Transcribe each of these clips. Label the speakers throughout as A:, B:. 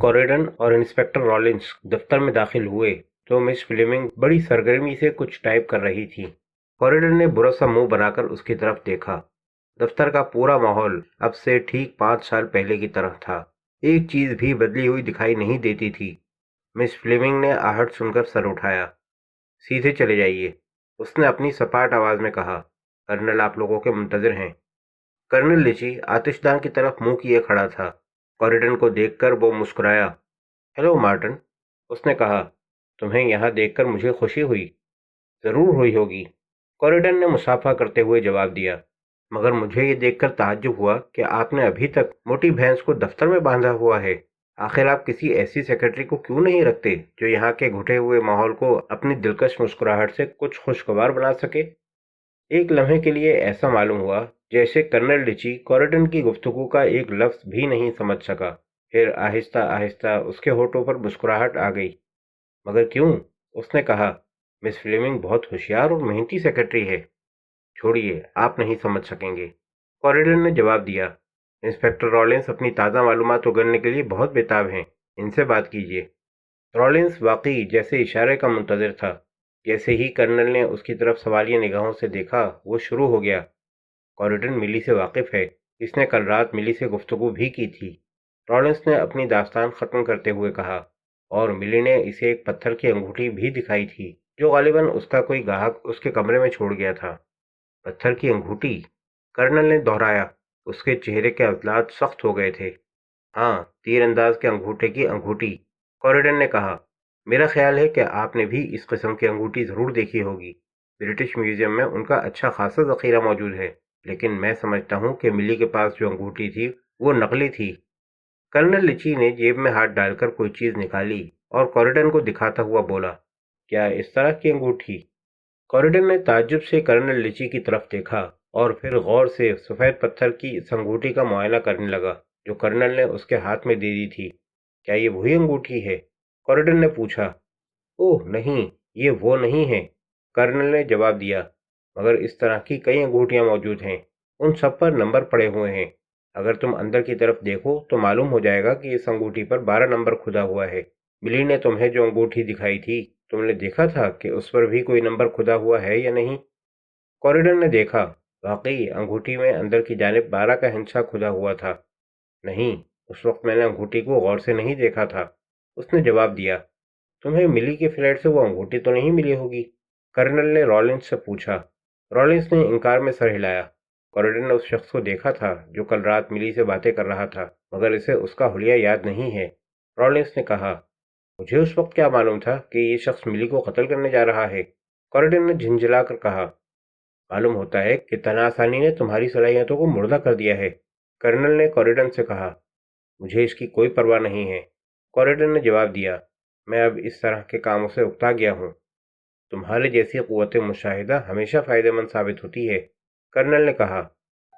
A: कॉरिडन और inspector Rollins दफ्तर में दाखिल हुए तो मिस फ्लेमिंग बड़ी सरगर्मी से कुछ टाइप कर रही थी। कॉरिडन ने बुरा सा मुंह बनाकर उसकी तरफ देखा। दफ्तर का पूरा माहौल अब से ठीक 5 साल पहले की तरह था। एक चीज भी बदली हुई दिखाई नहीं देती थी। मिस फ्लेमिंग ने आहट सुनकर सर उठाया। सीधे चले जाइए, उसने अपनी सपाट आवाज में कहा। कर्नल आप लोगों के मुंतजर हैं। कर्नल लिची आतिशदान की तरफ मुंह किए खड़ा था। कॉरिडन को देखकर वो मुस्कुराया। हेलो मार्टिन, उसने कहा। तुम्हें यहाँ देखकर मुझे खुशी हुई। जरूर हुई होगी, कॉरिडन ने मुसाफा करते हुए जवाब दिया। मगर मुझे ये देखकर ताज्जुब हुआ कि आपने अभी तक मोटी भैंस को दफ्तर में बांधा हुआ है। आखिर आप किसी ऐसी सेक्रेटरी को क्यों नहीं रखते जो यहाँ के घुटे हुए माहौल को अपनी दिलकश मुस्कुराहट से कुछ खुशगवार बना सके। एक लम्हे के लिए ऐसा मालूम हुआ जैसे कर्नल रिची कॉरिडन की गुफ्तगू का एक लफ्ज भी नहीं समझ सका। फिर आहिस्ता आहिस्ता उसके होठों पर मुस्कुराहट आ गई। मगर क्यों, उसने कहा। मिस फ्लेमिंग बहुत होशियार और मेहनती सेक्रेटरी है। छोड़िए, आप नहीं समझ सकेंगे, कॉरिडन ने जवाब दिया। इंस्पेक्टर रॉलिंस अपनी ताज़ा मालूमात उगलने के लिए बहुत बेताब हैं। इनसे बात कीजिए। रॉलिंस वाकई जैसे इशारे का मुंतजर था। जैसे ही कर्नल ने उसकी तरफ सवालिया निगाहों से देखा, वो शुरू हो गया। कॉरिडन मिली से वाकिफ है। इसने कल रात मिली से गुफ्तगू भी की थी। रॉलिंस ने अपनी दास्तान ख़त्म करते हुए कहा। और मिली ने इसे एक पत्थर की अंगूठी भी दिखाई थी जो गालिबन उसका कोई गाहक उसके कमरे में छोड़ गया था। पत्थर की अंगूठी, कर्नल ने दोहराया। उसके चेहरे के अज़लात सख्त हो गए थे। हाँ, तीरंदाज के अंगूठे की अंगूठी, कॉरिडन ने कहा। मेरा ख्याल है कि आपने भी इस किस्म की अंगूठी ज़रूर देखी होगी। ब्रिटिश म्यूजियम में उनका अच्छा खासा ज़ख़ीरा मौजूद है। लेकिन मैं समझता हूँ कि मिली के पास जो अंगूठी थी वो नकली थी। कर्नल लिची ने जेब में हाथ डालकर कोई चीज़ निकाली और कॉरिडन को दिखाता हुआ बोला। क्या इस तरह की अंगूठी? कॉरिडन ने ताज्जुब से कर्नल लिची की तरफ देखा और फिर गौर से सफ़ेद पत्थर की इस अंगूठी का मुआयना करने लगा जो कर्नल ने उसके हाथ में दे दी थी। क्या ये वही अंगूठी है? कॉरिडन ने पूछा। ओह नहीं, ये वो नहीं है, कर्नल ने जवाब दिया। मगर इस तरह की कई अंगूठियां मौजूद हैं। उन सब पर नंबर पड़े हुए हैं। अगर तुम अंदर की तरफ देखो तो मालूम हो जाएगा कि इस अंगूठी पर 12 नंबर खुदा हुआ है। बिली ने तुम्हें जो अंगूठी दिखाई थी, तुमने देखा था कि उस पर भी कोई नंबर खुदा हुआ है या नहीं? कॉरिडन ने देखा। वाकई अंगूठी में अंदर की जानिब 12 का हिंसा खुदा हुआ था। नहीं, उस वक्त मैंने अंगूठी को गौर से नहीं देखा था, उसने जवाब दिया। तुम्हें मिली के फ्लैट से वो अंगूठी तो नहीं मिली होगी? कर्नल ने रॉलिंस से पूछा। रॉलिंस ने इनकार में सर हिलाया। कॉरिडन ने उस शख्स को देखा था जो कल रात मिली से बातें कर रहा था, मगर इसे उसका हुलिया याद नहीं है। रॉलिंस ने कहा। मुझे उस वक्त क्या मालूम था कि ये शख्स मिली को कत्ल करने जा रहा है? कॉरिडन ने झिंझलाकर कहा। मालूम होता है कि तनासानी ने तुम्हारी सलाहियतों को मुर्दा कर दिया है, कर्नल ने कॉरिडन से कहा। मुझे इसकी कोई परवाह नहीं है, कॉरिडन ने जवाब दिया। मैं अब इस तरह के कामों से उकता गया हूँ। तुम्हारे जैसी क़ुव्वत मुशाहिदा हमेशा फ़ायदेमंद साबित होती है, कर्नल ने कहा।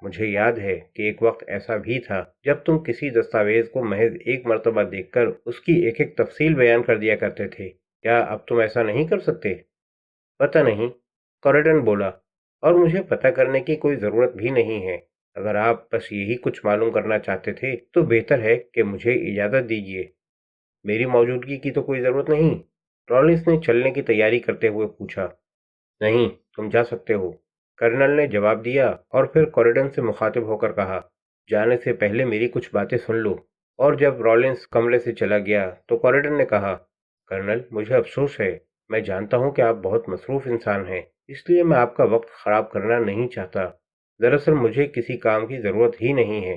A: मुझे याद है कि एक वक्त ऐसा भी था जब तुम किसी दस्तावेज़ को महज एक मर्तबा देखकर उसकी एक एक तफसील बयान कर दिया करते थे। क्या अब तुम ऐसा नहीं कर सकते? पता नहीं, कॉरिडन बोला। और मुझे पता करने की कोई ज़रूरत भी नहीं है। अगर आप बस यही कुछ मालूम करना चाहते थे तो बेहतर है कि मुझे इजाज़त दीजिए। मेरी मौजूदगी की तो कोई ज़रूरत नहीं, रॉलिंस ने चलने की तैयारी करते हुए पूछा। नहीं, तुम जा सकते हो, कर्नल ने जवाब दिया और फिर कॉरिडन से मुखातिब होकर कहा। जाने से पहले मेरी कुछ बातें सुन लो। और जब रॉलिंस कमरे से चला गया तो कॉरिडन ने कहा। कर्नल, मुझे अफसोस है। मैं जानता हूँ कि आप बहुत मसरूफ़ इंसान हैं, इसलिए मैं आपका वक्त ख़राब करना नहीं चाहता। दरअसल मुझे किसी काम की ज़रूरत ही नहीं है।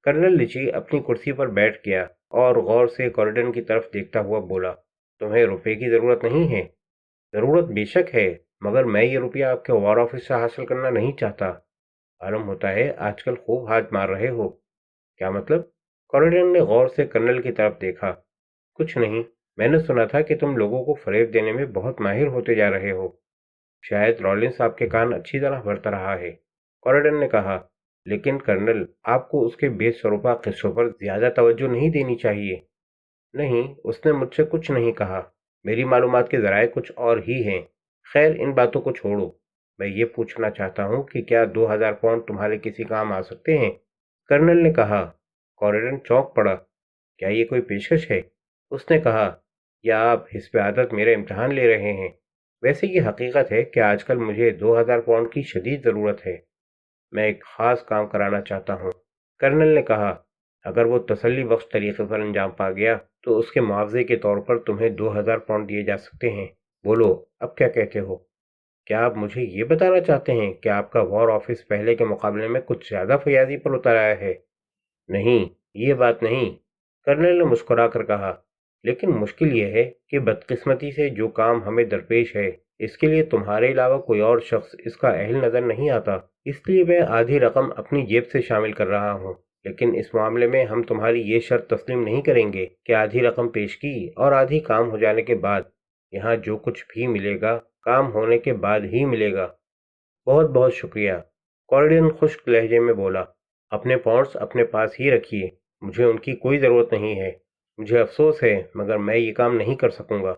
A: कर्नल लिची अपनी कुर्सी पर बैठ गया और गौर से कॉरिडन की तरफ देखता हुआ बोला। तुम्हें रुपए की ज़रूरत नहीं है? ज़रूरत बेशक है, मगर मैं ये रुपया आपके वार ऑफिस से हासिल करना नहीं चाहता। मालूम होता है आजकल खूब हाथ मार रहे हो। क्या मतलब? कॉरिडन ने गौर से कर्नल की तरफ देखा। कुछ नहीं, मैंने सुना था कि तुम लोगों को फरेब देने में बहुत माहिर होते जा रहे हो। शायद रॉलिंस आपके कान अच्छी तरह भरता रहा है, कॉरिडन ने कहा। लेकिन कर्नल, आपको उसके बेसरोपा किस्सों पर ज्यादा तवज्जो नहीं देनी चाहिए। नहीं, उसने मुझसे कुछ नहीं कहा। मेरी मालूमात के जराए कुछ और ही हैं। खैर, इन बातों को छोड़ो। मैं ये पूछना चाहता हूँ कि क्या 2000 पाउंड तुम्हारे किसी काम आ सकते हैं? कर्नल ने कहा। कॉरिडन चौंक पड़ा। क्या ये कोई पेशकश है? उसने कहा, या आप हिस्ब आदत मेरा इम्तिहान ले रहे हैं? वैसे ये हकीकत है कि आजकल मुझे 2000 पाउंड की शदीद ज़रूरत है। मैं एक ख़ास काम कराना चाहता हूँ। कर्नल ने कहा, अगर वो तसल्ली बख्श तरीके पर अंजाम पा गया तो उसके मुआवजे के तौर पर तुम्हें 2000 पाउंड दिए जा सकते हैं। बोलो, अब क्या कहते हो? क्या आप मुझे ये बताना चाहते हैं कि आपका वॉर ऑफिस पहले के मुकाबले में कुछ ज़्यादा फयाजी पर उतर आया है? नहीं, ये बात नहीं, कर्नल ने मुस्कुरा कर कहा, लेकिन मुश्किल यह है कि बदकिस्मती से जो काम हमें दरपेश है, इसके लिए तुम्हारे अलावा कोई और शख्स इसका अहल नज़र नहीं आता। इसलिए मैं आधी रकम अपनी जेब से शामिल कर रहा हूँ। लेकिन इस मामले में हम तुम्हारी ये शर्त तस्लीम नहीं करेंगे कि आधी रकम पेश की और आधी काम हो जाने के बाद। यहाँ जो कुछ भी मिलेगा काम होने के बाद ही मिलेगा। बहुत बहुत शुक्रिया, कॉरिडन खुश्क लहजे में बोला। अपने पॉन्ड्स अपने पास ही रखिए, मुझे उनकी कोई ज़रूरत नहीं है। मुझे अफसोस है मगर मैं ये काम नहीं कर सकूंगा।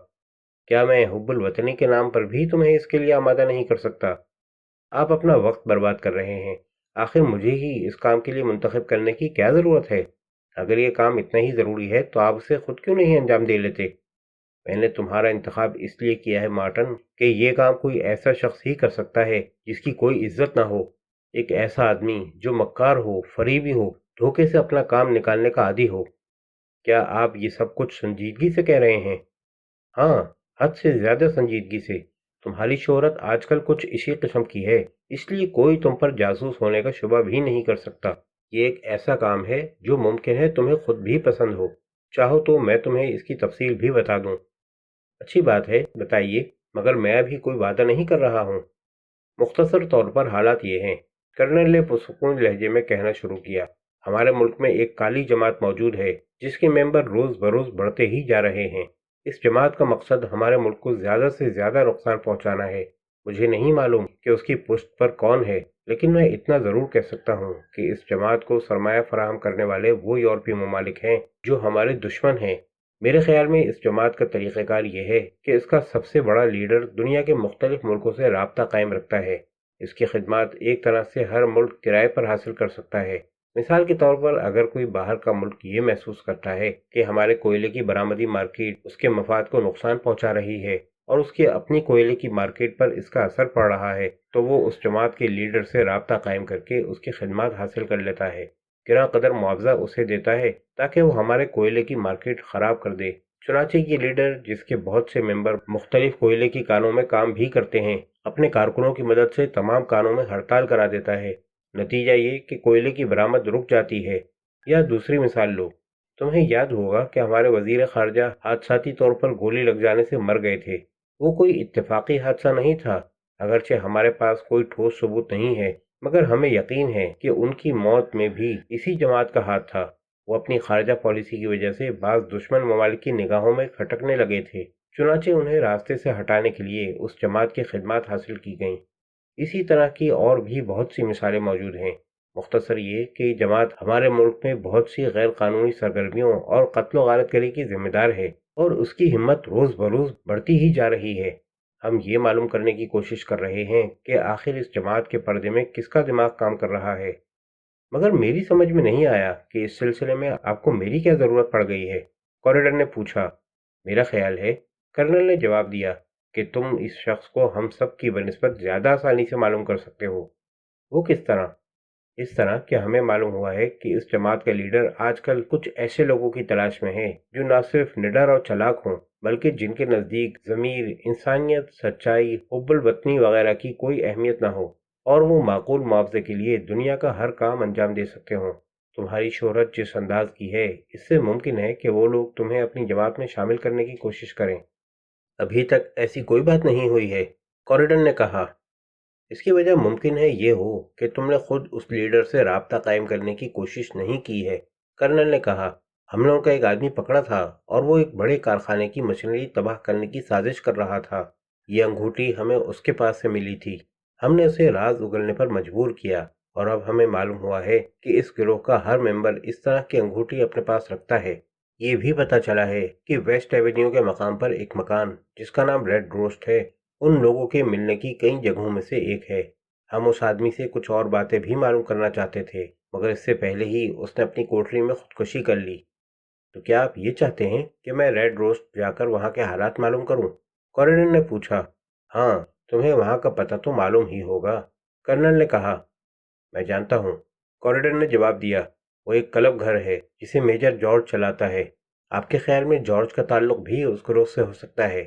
A: क्या मैं हुब्बुल वतनी के नाम पर भी तुम्हें इसके लिए आमादा नहीं कर सकता? आप अपना वक्त बर्बाद कर रहे हैं। आखिर मुझे ही इस काम के लिए मुंतखब करने की क्या ज़रूरत है? अगर ये काम इतना ही ज़रूरी है तो आप उसे खुद क्यों नहीं अंजाम दे लेते? मैंने तुम्हारा इंतखाब इसलिए किया है मार्टन कि ये काम कोई ऐसा शख्स ही कर सकता है जिसकी कोई इज्जत ना हो। एक ऐसा आदमी जो मक्कार हो, फरीबी हो, धोखे से अपना काम निकालने का आदी हो। क्या आप ये सब कुछ संजीदगी से कह रहे हैं? हाँ, हद से ज्यादा संजीदगी से। तुम्हारी शोहरत आजकल कुछ इसी किस्म की है, इसलिए कोई तुम पर जासूस होने का शुबा भी नहीं कर सकता। ये एक ऐसा काम है जो मुमकिन है तुम्हें खुद भी पसंद हो। चाहो तो मैं तुम्हें इसकी तफसील भी बता दूं। अच्छी बात है, बताइए, मगर मैं अभी कोई वादा नहीं कर रहा हूँ। मुख्तसर तौर पर हालात ये हैं, कर्नल ने पुरसुकून लहजे में कहना शुरू किया। हमारे मुल्क में एक काली जमात मौजूद है जिसके मेंबर रोज़ बरोज़ बढ़ते ही जा रहे हैं। इस जमात का मकसद हमारे मुल्क को ज़्यादा से ज़्यादा नुकसान पहुंचाना है। मुझे नहीं मालूम कि उसकी पुष्ट पर कौन है, लेकिन मैं इतना ज़रूर कह सकता हूँ कि इस जमात को सरमाया फराहम करने वाले वो यूरोपीय ममालिक हैं जो हमारे दुश्मन हैं। मेरे ख्याल में इस जमात का तरीक़ाकार यह है कि इसका सबसे बड़ा लीडर दुनिया के मुख्तलिफ मुल्कों से राब्ता कायम रखता है। इसकी खिदमत एक तरह से हर मुल्क किराए पर हासिल कर सकता है। मिसाल के तौर पर अगर कोई बाहर का मुल्क ये महसूस करता है कि हमारे कोयले की बरामदी मार्केट उसके मफाद को नुकसान पहुंचा रही है और उसकी अपनी कोयले की मार्केट पर इसका असर पड़ रहा है, तो वो उस जमात के लीडर से राब्ता कायम करके उसकी खिदमत हासिल कर लेता है। गिरा कदर मुआवजा उसे देता है ताकि वो हमारे कोयले की मार्केट खराब कर दे। चुनाचे ये लीडर, जिसके बहुत से मेंबर मुख्तलिफ कोयले की कानों में काम भी करते हैं, अपने कारकुनों की मदद से तमाम कानों में हड़ताल करा देता है। नतीजा ये कि कोयले की बरामद रुक जाती है। या दूसरी मिसाल लो, तुम्हें याद होगा कि हमारे वजीर खारजा हादसाती तौर पर गोली लग जाने से मर गए थे। वो कोई इत्तेफाकी हादसा नहीं था, अगरचे हमारे पास कोई ठोस सबूत नहीं है, मगर हमें यकीन है कि उनकी मौत में भी इसी जमात का हाथ था। वो अपनी खारजा पॉलिसी की वजह से बाज़ दुश्मन ममालिक की निगाहों में खटकने लगे थे। चुनाचे उन्हें रास्ते से हटाने के लिए उस जमात की खिदमत हासिल की गईं। इसी तरह की और भी बहुत सी मिसालें मौजूद हैं। मुख्तसर ये कि ये जमात हमारे मुल्क में बहुत सी गैर कानूनी सरगर्मियों और कत्ल व गारतगरी की जिम्मेदार है और उसकी हिम्मत रोज़ बरोज़ बढ़ती ही जा रही है। हम ये मालूम करने की कोशिश कर रहे हैं कि आखिर इस जमात के पर्दे में किसका दिमाग काम कर रहा है। मगर मेरी समझ में नहीं आया कि इस सिलसिले में आपको मेरी क्या ज़रूरत पड़ गई है? कॉरिडर ने पूछा। मेरा ख्याल है, कर्नल ने जवाब दिया, कि तुम इस शख्स को हम सब की बनिस्बत ज़्यादा आसानी से मालूम कर सकते हो। वो किस तरह? इस तरह कि हमें मालूम हुआ है कि इस जमात का लीडर आजकल कुछ ऐसे लोगों की तलाश में है जो न सिर्फ निडर और चालाक हों, बल्कि जिनके नज़दीक ज़मीर, इंसानियत, सच्चाई, हुब्बुल वतनी वगैरह की कोई अहमियत न हो और वो माकूल मुआवजे के लिए दुनिया का हर काम अंजाम दे सकते हों। तुम्हारी शोहरत जिस अंदाज की है, इससे मुमकिन है कि वो लोग तुम्हें अपनी जमात में शामिल करने की कोशिश करें। अभी तक ऐसी कोई बात नहीं हुई है, कॉरिडन ने कहा। इसकी वजह मुमकिन है ये हो कि तुमने खुद उस लीडर से राब्ता कायम करने की कोशिश नहीं की है, कर्नल ने कहा। हम लोगों का एक आदमी पकड़ा था और वो एक बड़े कारखाने की मशीनरी तबाह करने की साजिश कर रहा था। ये अंगूठी हमें उसके पास से मिली थी। हमने उसे राज उगलने पर मजबूर किया और अब हमें मालूम हुआ है कि इस गिरोह का हर मेंबर इस तरह की अंगूठी अपने पास रखता है। ये भी पता चला है कि वेस्ट एवेन्यू के मकाम पर एक मकान जिसका नाम रेड रोस्ट है उन लोगों के मिलने की कई जगहों में से एक है। हम उस आदमी से कुछ और बातें भी मालूम करना चाहते थे, मगर इससे पहले ही उसने अपनी कोठरी में खुदकुशी कर ली। تو کیا آپ یہ چاہتے ہیں کہ میں ریڈ روسٹ جا کر وہاں کے حالات معلوم کروں؟ کوریڈن نے پوچھا۔ ہاں، تمہیں وہاں کا پتہ تو معلوم ہی ہوگا، کرنل نے کہا۔ میں جانتا ہوں، کوریڈن نے جواب دیا۔ وہ ایک کلب گھر ہے جسے میجر جارج چلاتا ہے۔ آپ کے خیال میں جارج کا تعلق بھی اس گروہ سے ہو سکتا ہے؟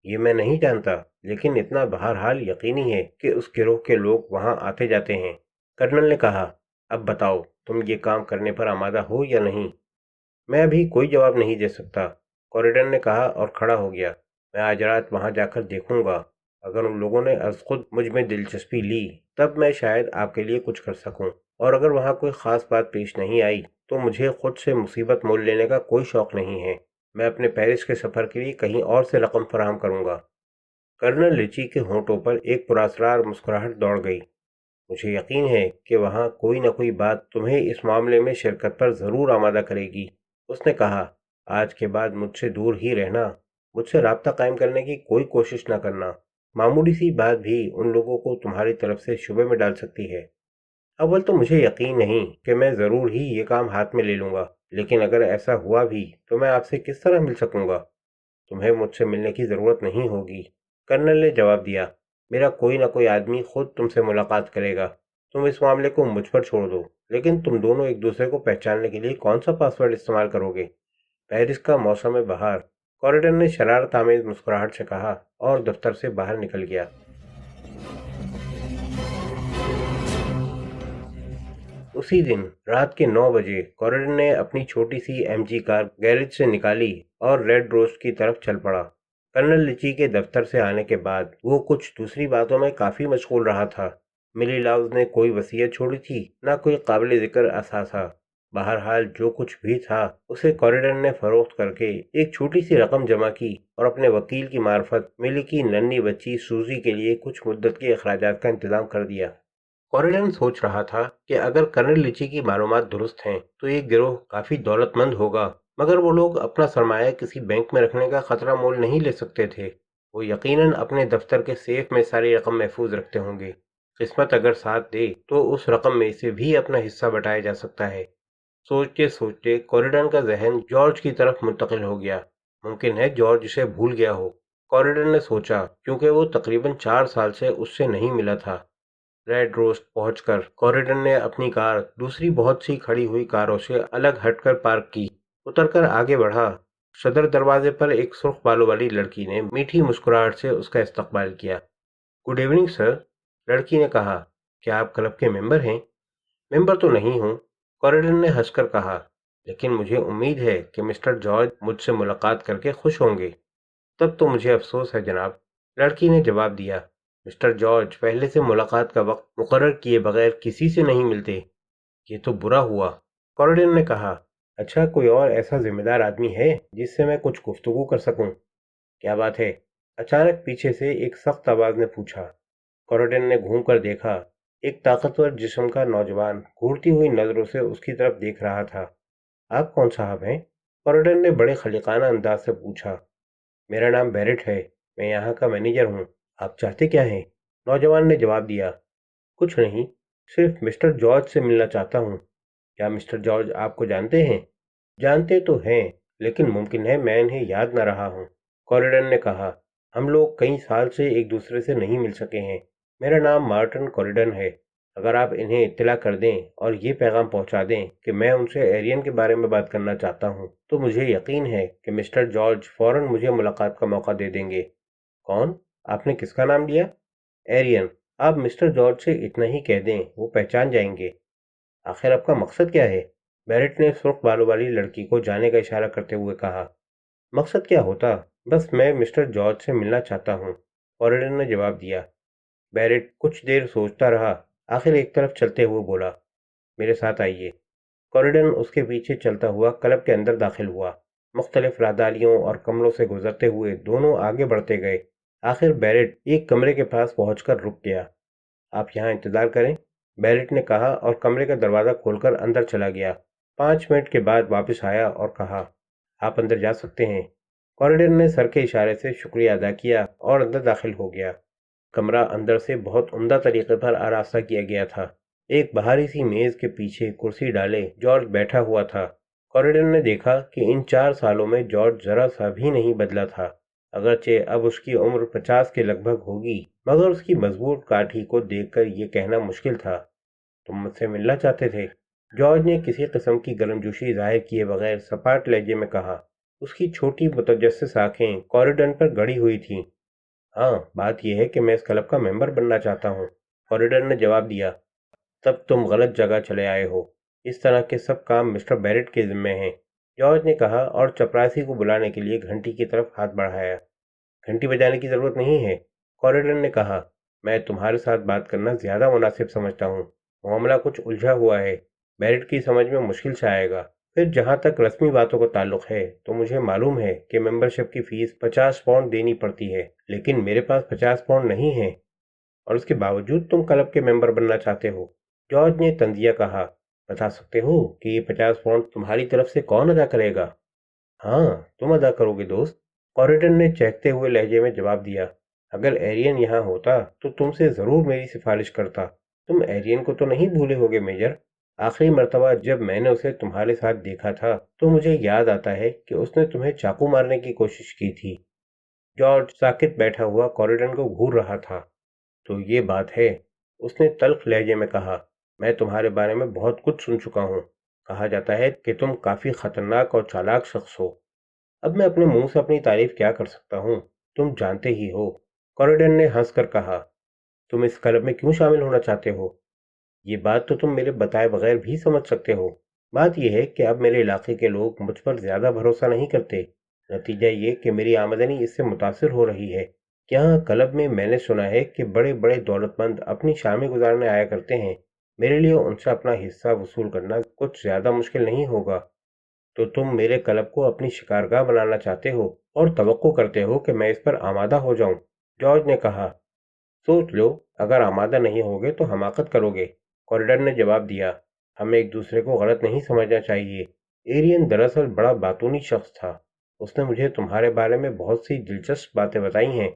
A: یہ میں نہیں جانتا، لیکن اتنا بہرحال یقینی ہے کہ اس گروہ کے لوگ وہاں آتے جاتے ہیں، کرنل نے کہا۔ اب بتاؤ، تم یہ کام کرنے پر آمادہ ہو یا نہیں؟ میں ابھی کوئی جواب نہیں دے سکتا، کوریڈن نے کہا اور کھڑا ہو گیا۔ میں آج رات وہاں جا کر دیکھوں گا۔ اگر ان لوگوں نے از خود مجھ میں دلچسپی لی تب میں شاید آپ کے لیے کچھ کر سکوں، اور اگر وہاں کوئی خاص بات پیش نہیں آئی تو مجھے خود سے مصیبت مول لینے کا کوئی شوق نہیں ہے۔ میں اپنے پیرس کے سفر کے لیے کہیں اور سے رقم فراہم کروں گا۔ کرنل ریچی کے ہونٹوں پر ایک پراسرار مسکراہٹ دوڑ گئی۔ مجھے یقین ہے کہ وہاں کوئی نہ کوئی بات تمہیں اس معاملے میں شرکت پر ضرور آمادہ کرے گی، اس نے کہا۔ آج کے بعد مجھ سے دور ہی رہنا، مجھ سے رابطہ قائم کرنے کی کوئی کوشش نہ کرنا۔ معمولی سی بات بھی ان لوگوں کو تمہاری طرف سے شبے میں ڈال سکتی ہے۔ اول تو مجھے یقین نہیں کہ میں ضرور ہی یہ کام ہاتھ میں لے لوں گا، لیکن اگر ایسا ہوا بھی تو میں آپ سے کس طرح مل سکوں گا؟ تمہیں مجھ سے ملنے کی ضرورت نہیں ہوگی، کرنل نے جواب دیا۔ میرا کوئی نہ کوئی آدمی خود تم سے ملاقات کرے گا۔ تم اس معاملے کو مجھ پر چھوڑ دو، لیکن تم دونوں ایک دوسرے کو پہچاننے کے لیے کون سا پاسورڈ استعمال کرو گے؟ پیرس کا موسم بہار، کوریڈن نے شرارت آمیز مسکراہٹ سے کہا اور دفتر سے باہر نکل گیا۔ اسی دن رات کے 9 بجے کوریڈن نے اپنی چھوٹی سی ایم جی کار گیرج سے نکالی اور ریڈ روسٹ کی طرف چل پڑا۔ کرنل لیچی کے دفتر سے آنے کے بعد وہ کچھ دوسری باتوں میں کافی مشغول رہا تھا۔ ملی لاؤز نے کوئی وصیت چھوڑی تھی، نہ کوئی قابل ذکر اثاثہ۔ بہرحال جو کچھ بھی تھا اسے کوریڈن نے فروخت کر کے ایک چھوٹی سی رقم جمع کی اور اپنے وکیل کی معرفت ملی کی ننھی بچی سوزی کے لیے کچھ مدت کے اخراجات کا انتظام کر دیا۔ کوریڈن سوچ رہا تھا کہ اگر کرنل لیچی کی معلومات درست ہیں تو یہ گروہ کافی دولت مند ہوگا، مگر وہ لوگ اپنا سرمایہ کسی بینک میں رکھنے کا خطرہ مول نہیں لے سکتے تھے۔ وہ یقیناً اپنے دفتر کے سیف میں ساری رقم محفوظ رکھتے ہوں گے۔ قسمت اگر ساتھ دے تو اس رقم میں سے بھی اپنا حصہ بٹایا جا سکتا ہے۔ سوچتے سوچتے کوریڈن کا ذہن جارج کی طرف منتقل ہو گیا۔ ممکن ہے جارج اسے بھول گیا ہو، کوریڈن نے سوچا، کیونکہ وہ تقریباً 4 سال سے اس سے نہیں ملا تھا۔ ریڈ روسٹ پہنچ کر کوریڈن نے اپنی کار دوسری بہت سی کھڑی ہوئی کاروں سے الگ ہٹ کر پارک کی، اتر کر آگے بڑھا۔ صدر دروازے پر ایک سرخ بالوں والی لڑکی نے میٹھی مسکراہٹ سے اس کا استقبال کیا۔ گڈ ایوننگ سر، لڑکی نے کہا۔ کیا آپ کلب کے ممبر ہیں؟ ممبر تو نہیں ہوں، کوریڈن نے ہنس کر کہا، لیکن مجھے امید ہے کہ مسٹر جارج مجھ سے ملاقات کر کے خوش ہوں گے۔ تب تو مجھے افسوس ہے جناب، لڑکی نے جواب دیا۔ مسٹر جارج پہلے سے ملاقات کا وقت مقرر کیے بغیر کسی سے نہیں ملتے۔ یہ تو برا ہوا، کوریڈن نے کہا۔ اچھا، کوئی اور ایسا ذمہ دار آدمی ہے جس سے میں کچھ گفتگو کر سکوں؟ کیا بات ہے؟ اچانک پیچھے سے ایک سخت آواز نے پوچھا۔ کوریڈن نے گھوم کر دیکھا۔ ایک طاقتور جسم کا نوجوان گھورتی ہوئی نظروں سے اس کی طرف دیکھ رہا تھا۔ آپ کون صاحب ہیں؟ کوریڈن نے بڑے خلیقانہ انداز سے پوچھا۔ میرا نام بیرٹ ہے، میں یہاں کا مینیجر ہوں۔ آپ چاہتے کیا ہیں؟ نوجوان نے جواب دیا۔ کچھ نہیں، صرف مسٹر جارج سے ملنا چاہتا ہوں۔ کیا مسٹر جارج آپ کو جانتے ہیں؟ جانتے تو ہیں، لیکن ممکن ہے میں انہیں یاد نہ رہا ہوں، کوریڈن نے کہا۔ ہم لوگ کئی سال سے ایک دوسرے سے نہیں مل سکے ہیں۔ میرا نام مارٹن کوریڈن ہے۔ اگر آپ انہیں اطلاع کر دیں اور یہ پیغام پہنچا دیں کہ میں ان سے ایرین کے بارے میں بات کرنا چاہتا ہوں تو مجھے یقین ہے کہ مسٹر جارج فوراً مجھے ملاقات کا موقع دے دیں گے۔ کون؟ آپ نے کس کا نام لیا؟ ایرین۔ آپ مسٹر جارج سے اتنا ہی کہہ دیں، وہ پہچان جائیں گے۔ آخر آپ کا مقصد کیا ہے؟ بیرٹ نے سرخ بالوں والی لڑکی کو جانے کا اشارہ کرتے ہوئے کہا۔ مقصد کیا ہوتا؟ بس میں مسٹر جارج سے ملنا چاہتا ہوں، کوریڈن نے جواب دیا۔ بیرٹ کچھ دیر سوچتا رہا، آخر ایک طرف چلتے ہوئے بولا، میرے ساتھ آئیے۔ کوریڈن اس کے پیچھے چلتا ہوا کلب کے اندر داخل ہوا۔ مختلف رہداریوں اور کمروں سے گزرتے ہوئے دونوں آگے بڑھتے گئے۔ آخر بیرٹ ایک کمرے کے پاس پہنچ کر رک گیا۔ آپ یہاں انتظار کریں، بیرٹ نے کہا اور کمرے کا دروازہ کھول کر اندر چلا گیا۔ 5 منٹ کے بعد واپس آیا اور کہا، آپ اندر جا سکتے ہیں۔ کوریڈن نے سر کے اشارے سے شکریہ ادا کیا اور اندر داخل ہو گیا۔ کمرہ اندر سے بہت عمدہ طریقے پر آراستہ کیا گیا تھا۔ ایک بہاری سی میز کے پیچھے کرسی ڈالے جارج بیٹھا ہوا تھا۔ کوریڈن نے دیکھا کہ ان 4 سالوں میں جارج ذرا سا بھی نہیں بدلا تھا، اگرچہ اب اس کی عمر 50 کے لگ بھگ ہوگی، مگر اس کی مضبوط کاٹھی کو دیکھ کر یہ کہنا مشکل تھا۔ تم مجھ سے ملنا چاہتے تھے؟ جارج نے کسی قسم کی گرمجوشی ظاہر کیے بغیر سپاٹ لہجے میں کہا۔ اس کی چھوٹی متجسس آنکھیں کوریڈن پر گڑی ہوئی تھیں۔ ہاں، بات یہ ہے کہ میں اس کلب کا ممبر بننا چاہتا ہوں، کوریڈن نے جواب دیا۔ تب تم غلط جگہ چلے آئے ہو، اس طرح کے سب کام مسٹر بیرٹ کے ذمے ہیں، جارج نے کہا اور چپراسی کو بلانے کے لیے گھنٹی کی طرف ہاتھ بڑھایا۔ گھنٹی بجانے کی ضرورت نہیں ہے، کوریڈن نے کہا۔ میں تمہارے ساتھ بات کرنا زیادہ مناسب سمجھتا ہوں، معاملہ کچھ الجھا ہوا ہے، بیرٹ کی سمجھ میں مشکل سے آئے گا۔ پھر جہاں تک رسمی باتوں کا تعلق ہے تو مجھے معلوم ہے کہ ممبرشپ کی فیس 50 پاؤنڈ دینی پڑتی ہے، لیکن میرے پاس 50 پاؤنڈ نہیں ہے، اور اس کے باوجود تم کلب کے ممبر بننا چاہتے ہو، جارج نے طنزیہ کہا۔ بتا سکتے ہو کہ یہ 50 پاؤنڈ تمہاری طرف سے کون ادا کرے گا؟ ہاں، تم ادا کرو گے دوست، کوریڈن نے چہکتے ہوئے لہجے میں جواب دیا۔ اگر ایرین یہاں ہوتا تو تم سے ضرور میری سفارش کرتا۔ تم ایرین کو تو نہیں بھولے ہوگے میجر؟ آخری مرتبہ جب میں نے اسے تمہارے ساتھ دیکھا تھا تو مجھے یاد آتا ہے کہ اس نے تمہیں چاقو مارنے کی کوشش کی تھی۔ جارج ساکت بیٹھا ہوا کوریڈن کو گھور رہا تھا۔ تو یہ بات ہے، اس نے تلخ لہجے میں کہا۔ میں تمہارے بارے میں بہت کچھ سن چکا ہوں، کہا جاتا ہے کہ تم کافی خطرناک اور چالاک شخص ہو۔ اب میں اپنے منہ سے اپنی تعریف کیا کر سکتا ہوں، تم جانتے ہی ہو، کوریڈن نے ہنس کر کہا۔ تم اس کلب میں کیوں شامل ہونا چاہتے ہو؟ یہ بات تو تم میرے بتائے بغیر بھی سمجھ سکتے ہو۔ بات یہ ہے کہ اب میرے علاقے کے لوگ مجھ پر زیادہ بھروسہ نہیں کرتے، نتیجہ یہ کہ میری آمدنی اس سے متاثر ہو رہی ہے۔ یہاں کلب میں میں نے سنا ہے کہ بڑے بڑے دولت مند اپنی شامیں گزارنے آیا کرتے ہیں، میرے لیے ان سے اپنا حصہ وصول کرنا کچھ زیادہ مشکل نہیں ہوگا۔ تو تم میرے کلب کو اپنی شکارگاہ بنانا چاہتے ہو اور توقع کرتے ہو کہ میں اس پر آمادہ ہو جاؤں، جارج نے کہا۔ سوچ لو، اگر آمادہ نہیں ہوگے تو حماقت کرو گے، کوریڈن نے جواب دیا۔ ہمیں ایک دوسرے کو غلط نہیں سمجھنا چاہیے۔ ایرین دراصل بڑا باتونی شخص تھا، اس نے مجھے تمہارے بارے میں بہت سی دلچسپ باتیں بتائی ہیں،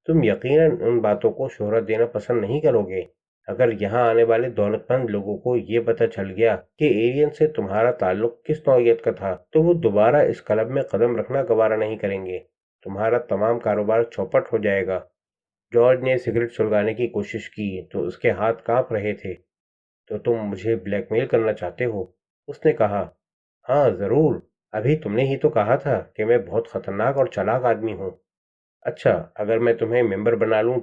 A: تم یقیناً ان باتوں کو شہرت دینا پسند نہیں کرو گے۔ اگر یہاں آنے والے دولت مند لوگوں کو یہ پتہ چل گیا کہ ایرین سے تمہارا تعلق کس نوعیت کا تھا تو وہ دوبارہ اس کلب میں قدم رکھنا گوارا نہیں کریں گے، تمہارا تمام کاروبار چوپٹ ہو جائے گا۔ جارج نے سگریٹ سلگانے کی کوشش کی تو اس کے ہاتھ کانپ رہے تھے۔ تو تم مجھے بلیک میل کرنا چاہتے ہو؟ اس نے کہا۔ ہاں ضرور، ابھی تم نے ہی تو کہا تھا کہ میں بہت خطرناک اور چالاک آدمی ہوں۔ اچھا، اگر میں تمہیں ممبر بنا لوں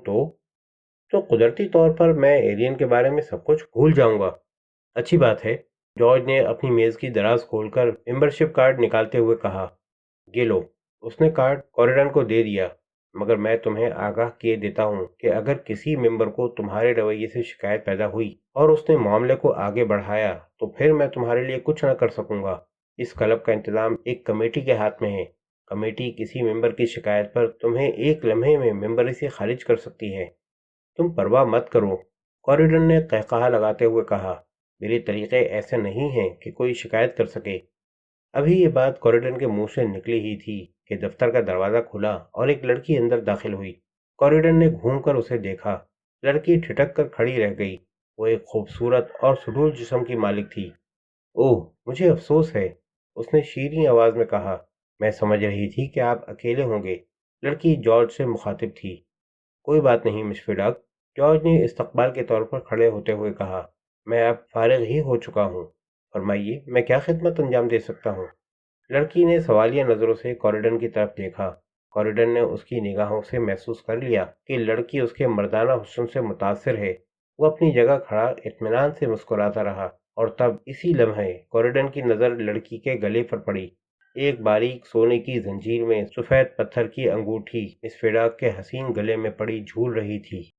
A: تو قدرتی طور پر میں ایرین کے بارے میں سب کچھ بھول جاؤں گا۔ اچھی بات ہے، جارج نے اپنی میز کی دراز کھول کر ممبرشپ کارڈ نکالتے ہوئے کہا۔ یہ لو، اس نے کارڈ کوریڈن کو دے دیا۔ مگر میں تمہیں آگاہ کیے دیتا ہوں کہ اگر کسی ممبر کو تمہارے رویے سے شکایت پیدا ہوئی اور اس نے معاملے کو آگے بڑھایا تو پھر میں تمہارے لیے کچھ نہ کر سکوں گا۔ اس کلب کا انتظام ایک کمیٹی کے ہاتھ میں ہے، کمیٹی کسی ممبر کی شکایت پر تمہیں ایک لمحے میں ممبری سے خارج کر سکتی ہے۔ تم پرواہ مت کرو، کوریڈن نے قہقہا لگاتے ہوئے کہا۔ میرے طریقے ایسے نہیں ہیں کہ کوئی شکایت کر سکے۔ ابھی یہ بات کوریڈن کے منہ سے نکلی ہی تھی کہ دفتر کا دروازہ کھلا اور ایک لڑکی اندر داخل ہوئی۔ کوریڈن نے گھوم کر اسے دیکھا۔ لڑکی ٹھٹک کر کھڑی رہ گئی۔ وہ ایک خوبصورت اور سڈول جسم کی مالک تھی۔ اوہ، مجھے افسوس ہے، اس نے شیریں آواز میں کہا۔ میں سمجھ رہی تھی کہ آپ اکیلے ہوں گے۔ لڑکی جارج سے مخاطب تھی۔ کوئی بات نہیں مس فیڈاک، جارج نے استقبال کے طور پر کھڑے ہوتے ہوئے کہا۔ میں اب فارغ ہی ہو چکا ہوں، فرمائیے میں کیا خدمت انجام دے سکتا ہوں؟ لڑکی نے سوالیہ نظروں سے کوریڈن کی طرف دیکھا۔ کوریڈن نے اس کی نگاہوں سے محسوس کر لیا کہ لڑکی اس کے مردانہ حسن سے متاثر ہے۔ وہ اپنی جگہ کھڑا اطمینان سے مسکراتا رہا، اور تب اسی لمحے کوریڈن کی نظر لڑکی کے گلے پر پڑی۔ ایک باریک سونے کی زنجیر میں سفید پتھر کی انگوٹھی مس فیڈاک کے حسین گلے میں پڑی جھول رہی تھی۔